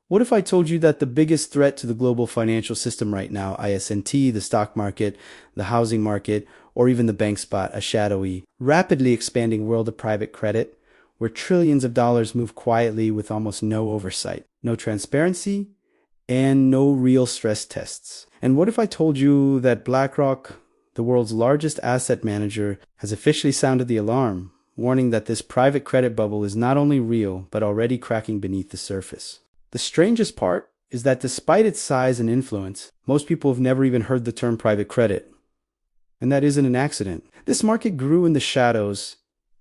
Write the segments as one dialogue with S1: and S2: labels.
S1: What if I told you that the biggest threat to the global financial system right now, ISNT, the stock market, the housing market, or even the bank spot, a shadowy, rapidly expanding world of private credit, where trillions of dollars move quietly with almost no oversight, no transparency, and no real stress tests? And what if I told you that BlackRock, the world's largest asset manager, has officially sounded the alarm, warning that this private credit bubble is not only real, but already cracking beneath the surface? The strangest part is that despite its size and influence, most people have never even heard the term private credit. And that isn't an accident. This market grew in the shadows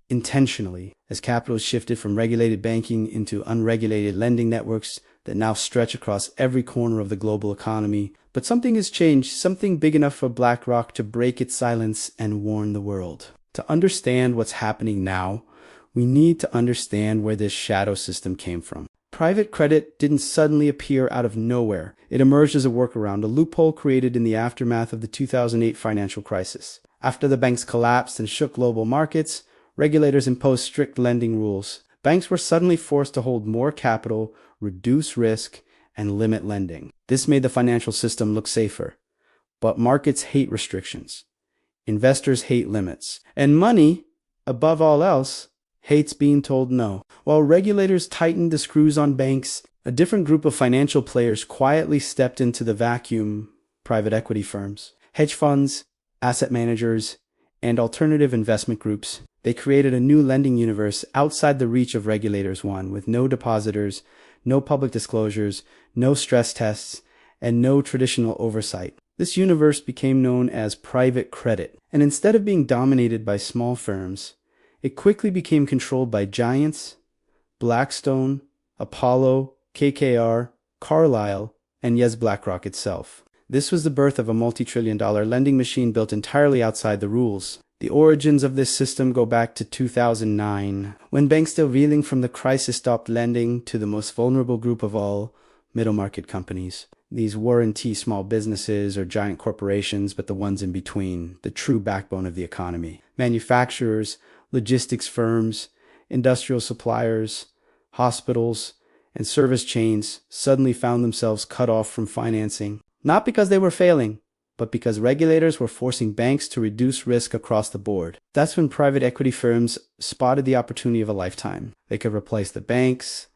S1: intentionally as capital shifted from regulated banking into unregulated lending networks that now stretch across every corner of the global economy. But something has changed, something big enough for BlackRock to break its silence and warn the world. To understand what's happening now, we need to understand where this shadow system came from. Private credit didn't suddenly appear out of nowhere. It emerged as a workaround, a loophole created in the aftermath of the 2008 financial crisis. After the banks collapsed and shook global markets, regulators imposed strict lending rules. Banks were suddenly forced to hold more capital, reduce risk, and limit lending. This made the financial system look safer. But markets hate restrictions. Investors hate limits. And money, above all else, hates being told no. While regulators tightened the screws on banks, a different group of financial players quietly stepped into the vacuum: private equity firms, hedge funds, asset managers, and alternative investment groups. They created a new lending universe outside the reach of regulators, one with no depositors, no public disclosures, no stress tests, and no traditional oversight. This universe became known as private credit, and instead of being dominated by small firms, it quickly became controlled by giants: Blackstone, Apollo, KKR, Carlyle, and yes, BlackRock itself. This was the birth of a multi-trillion-dollar lending machine built entirely outside the rules. The origins of this system go back to 2009, when banks still reeling from the crisis stopped lending to the most vulnerable group of all, middle-market companies. These weren't small businesses or giant corporations, but the ones in between, the true backbone of the economy. Manufacturers, logistics firms, industrial suppliers, hospitals, and service chains suddenly found themselves cut off from financing, not because they were failing, but because regulators were forcing banks to reduce risk across the board. That's when private equity firms spotted the opportunity of a lifetime. They could replace the banks,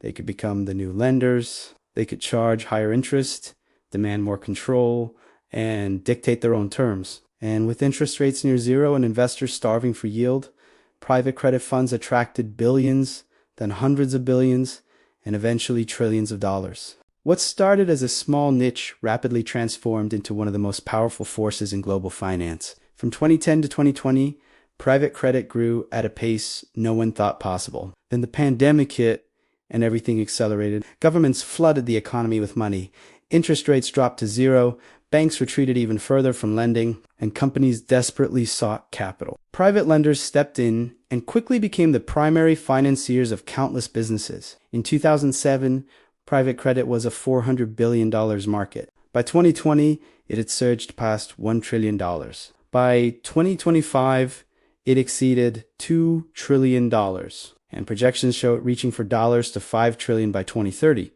S1: they could become the new lenders, they could charge higher interest, demand more control, and dictate their own terms. And with interest rates near zero and investors starving for yield, private credit funds attracted billions, then hundreds of billions, and eventually trillions of dollars. What started as a small niche rapidly transformed into one of the most powerful forces in global finance. From 2010 to 2020, private credit grew at a pace no one thought possible. Then the pandemic hit and everything accelerated. Governments flooded the economy with money. Interest rates dropped to zero. Banks retreated even further from lending, and companies desperately sought capital. Private lenders stepped in and quickly became the primary financiers of countless businesses. In 2007, private credit was a $400 billion market. By 2020, it had surged past $1 trillion. By 2025, it exceeded $2 trillion, and projections show it reaching for dollars to $5 trillion by 2030.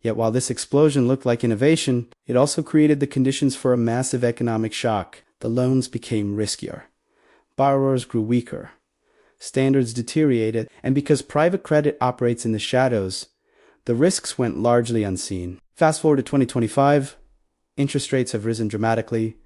S1: Yet while this explosion looked like innovation, it also created the conditions for a massive economic shock. The loans became riskier. Borrowers grew weaker. Standards deteriorated, and because private credit operates in the shadows, the risks went largely unseen. Fast forward to 2025, interest rates have risen dramatically.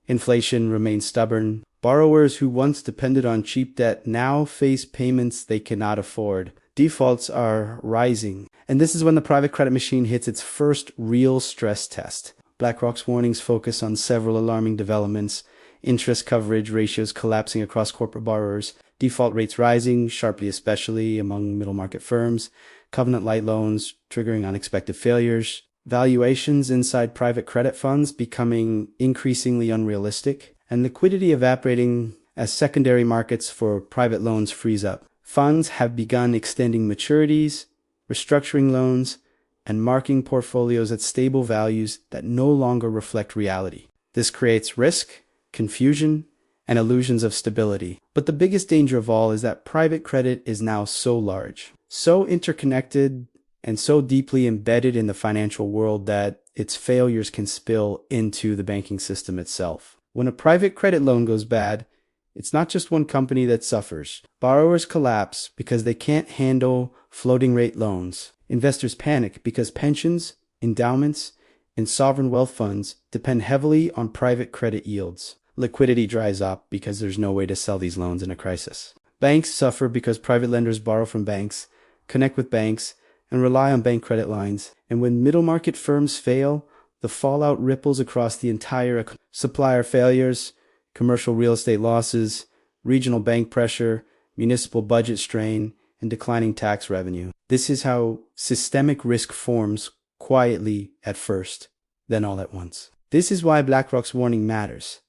S1: Inflation remains stubborn. Borrowers who once depended on cheap debt now face payments they cannot afford. Defaults are rising, and this is when the private credit machine hits its first real stress test. BlackRock's warnings focus on several alarming developments: interest coverage ratios collapsing across corporate borrowers, default rates rising sharply, especially among middle market firms, covenant-light loans triggering unexpected failures, valuations inside private credit funds becoming increasingly unrealistic, and liquidity evaporating as secondary markets for private loans freeze up. Funds have begun extending maturities, restructuring loans, and marking portfolios at stable values that no longer reflect reality. This creates risk, confusion, and illusions of stability. But the biggest danger of all is that private credit is now so large, so interconnected, and so deeply embedded in the financial world that its failures can spill into the banking system itself. When a private credit loan goes bad, it's not just one company that suffers. Borrowers collapse because they can't handle floating rate loans. Investors panic because pensions, endowments, and sovereign wealth funds depend heavily on private credit yields. Liquidity dries up because there's no way to sell these loans in a crisis. Banks suffer because private lenders borrow from banks, connect with banks, and rely on bank credit lines. And when middle market firms fail, the fallout ripples across the entire economy. Supplier failures, commercial real estate losses, regional bank pressure, municipal budget strain, and declining tax revenue. This is how systemic risk forms quietly at first, then all at once. This is why BlackRock's warning matters,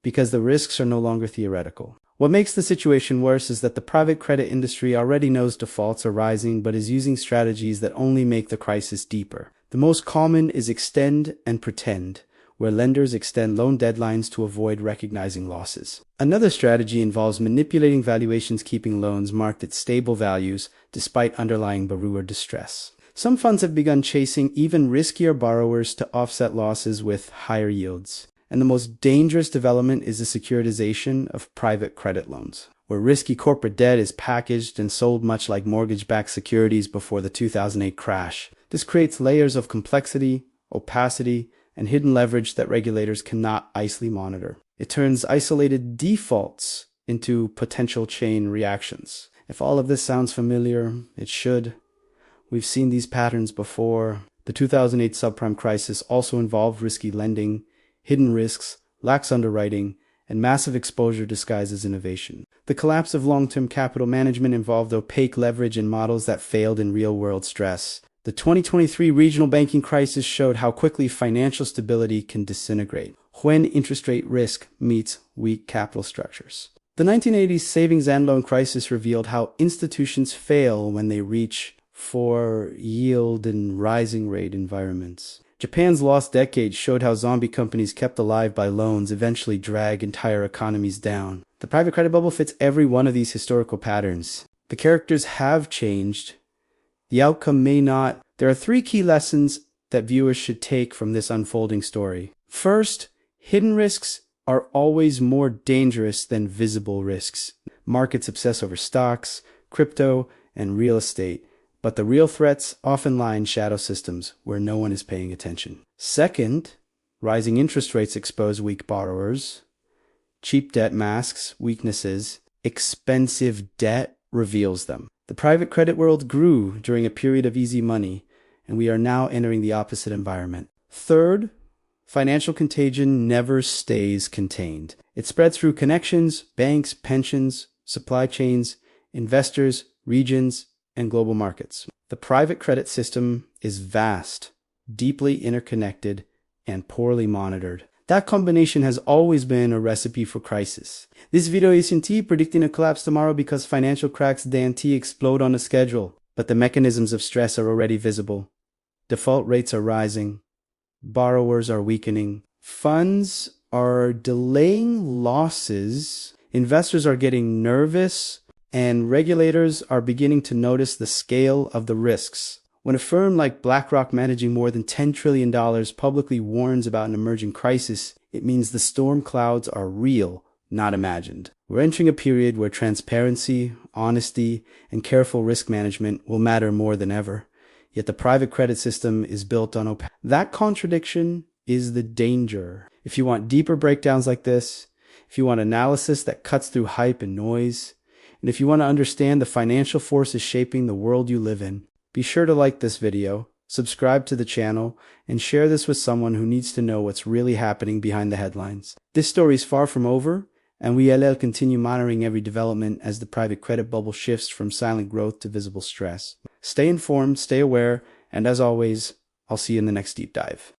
S1: because the risks are no longer theoretical. What makes the situation worse is that the private credit industry already knows defaults are rising but is using strategies that only make the crisis deeper. The most common is extend and pretend, where lenders extend loan deadlines to avoid recognizing losses. Another strategy involves manipulating valuations, keeping loans marked at stable values despite underlying borrower distress. Some funds have begun chasing even riskier borrowers to offset losses with higher yields. And the most dangerous development is the securitization of private credit loans, where risky corporate debt is packaged and sold much like mortgage-backed securities before the 2008 crash. This creates layers of complexity, opacity, and hidden leverage that regulators cannot easily monitor. It turns isolated defaults into potential chain reactions. If all of this sounds familiar, it should. We've seen these patterns before. The 2008 subprime crisis also involved risky lending, hidden risks, lax underwriting, and massive exposure disguised as innovation. The collapse of long-term capital management involved opaque leverage and models that failed in real-world stress. The 2023 regional banking crisis showed how quickly financial stability can disintegrate when interest rate risk meets weak capital structures. The 1980s savings and loan crisis revealed how institutions fail when they reach for yield and rising rate environments. Japan's lost decade showed how zombie companies kept alive by loans eventually drag entire economies down. The private credit bubble fits every one of these historical patterns. The characters have changed. The outcome may not. There are three key lessons that viewers should take from this unfolding story. First, hidden risks are always more dangerous than visible risks. Markets obsess over stocks, crypto, and real estate. But the real threats often lie in shadow systems where no one is paying attention. Second, rising interest rates expose weak borrowers. Cheap debt masks weaknesses. Expensive debt reveals them. The private credit world grew during a period of easy money, and we are now entering the opposite environment. Third, financial contagion never stays contained. It spreads through connections, banks, pensions, supply chains, investors, regions, and global markets. The private credit system is vast, deeply interconnected, and poorly monitored. That combination has always been a recipe for crisis. This video isn't predicting a collapse tomorrow because financial cracks guarantee explode on a schedule, but the mechanisms of stress are already visible. Default rates are rising, borrowers are weakening, funds are delaying losses, investors are getting nervous, and regulators are beginning to notice the scale of the risks. When a firm like BlackRock managing more than $10 trillion publicly warns about an emerging crisis, it means the storm clouds are real, not imagined. We're entering a period where transparency, honesty, and careful risk management will matter more than ever. Yet the private credit system is built on opacity. That contradiction is the danger. If you want deeper breakdowns like this, if you want analysis that cuts through hype and noise, and if you want to understand the financial forces shaping the world you live in, be sure to like this video, subscribe to the channel, and share this with someone who needs to know what's really happening behind the headlines. This story is far from over, and we'll continue monitoring every development as the private credit bubble shifts from silent growth to visible stress. Stay informed, stay aware, and as always, I'll see you in the next deep dive.